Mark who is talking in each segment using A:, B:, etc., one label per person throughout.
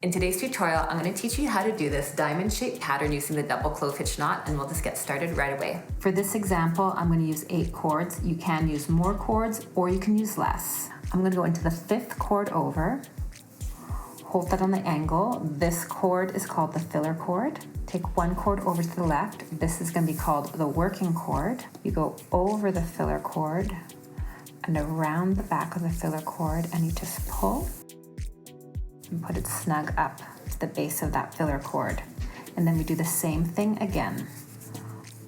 A: In today's tutorial, I'm going to teach you how to do this diamond-shaped pattern using the double clove hitch knot, and we'll just get started right away. For this example, I'm going to use 8 cords. You can use more cords or you can use less. I'm going to go into the 5th cord over, hold that on the angle. This cord is called the filler cord. Take 1 cord over to the left. This is going to be called the working cord. You go over the filler cord and around the back of the filler cord, and you just pull and put it snug up to the base of that filler cord. And then we do the same thing again.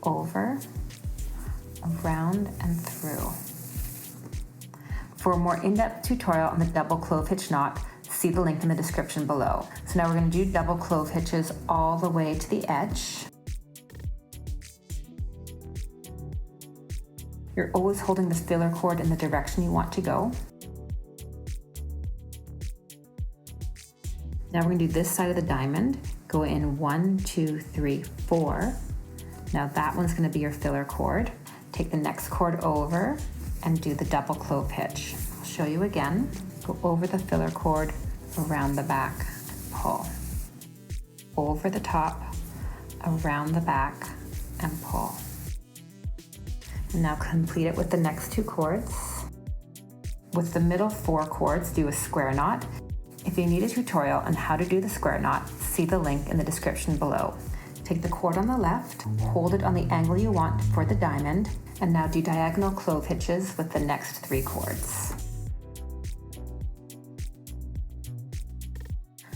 A: Over, around, and through. For a more in-depth tutorial on the double clove hitch knot, see the link in the description below. So now we're going to do double clove hitches all the way to the edge. You're always holding the filler cord in the direction you want to go. Now we're going to do this side of the diamond. Go in 1, 2, 3, 4. Now that one's going to be your filler cord. Take the next cord over and do the double clove hitch. I'll show you again. Go over the filler cord, around the back, and pull. Over the top, around the back, and pull. And now complete it with the next 2 cords. With the middle 4 cords, do a square knot. If you need a tutorial on how to do the square knot, see the link in the description below. Take the cord on the left, hold it on the angle you want for the diamond, and now do diagonal clove hitches with the next 3 cords.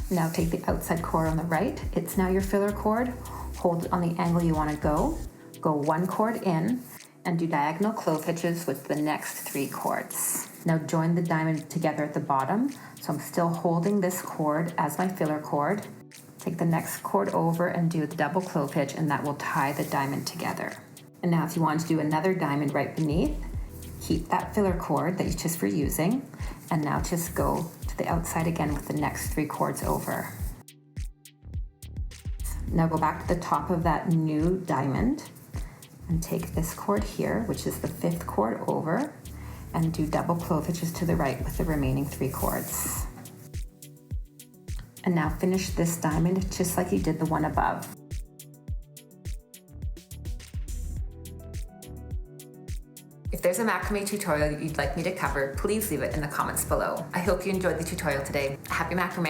A: Now take the outside cord on the right. It's now your filler cord. Hold it on the angle you want to go. Go 1 cord in and do diagonal clove hitches with the next 3 cords. Now join the diamond together at the bottom. So I'm still holding this cord as my filler cord. Take the next cord over and do the double clove hitch, and that will tie the diamond together. And now if you want to do another diamond right beneath, keep that filler cord that you just were using, and now just go to the outside again with the next 3 cords over. Now go back to the top of that new diamond and take this cord here, which is the 5th cord over, and do double clove hitches to the right with the remaining 3 cords. And now finish this diamond just like you did the one above. If there's a macrame tutorial that you'd like me to cover, please leave it in the comments below. I hope you enjoyed the tutorial today. Happy macrame!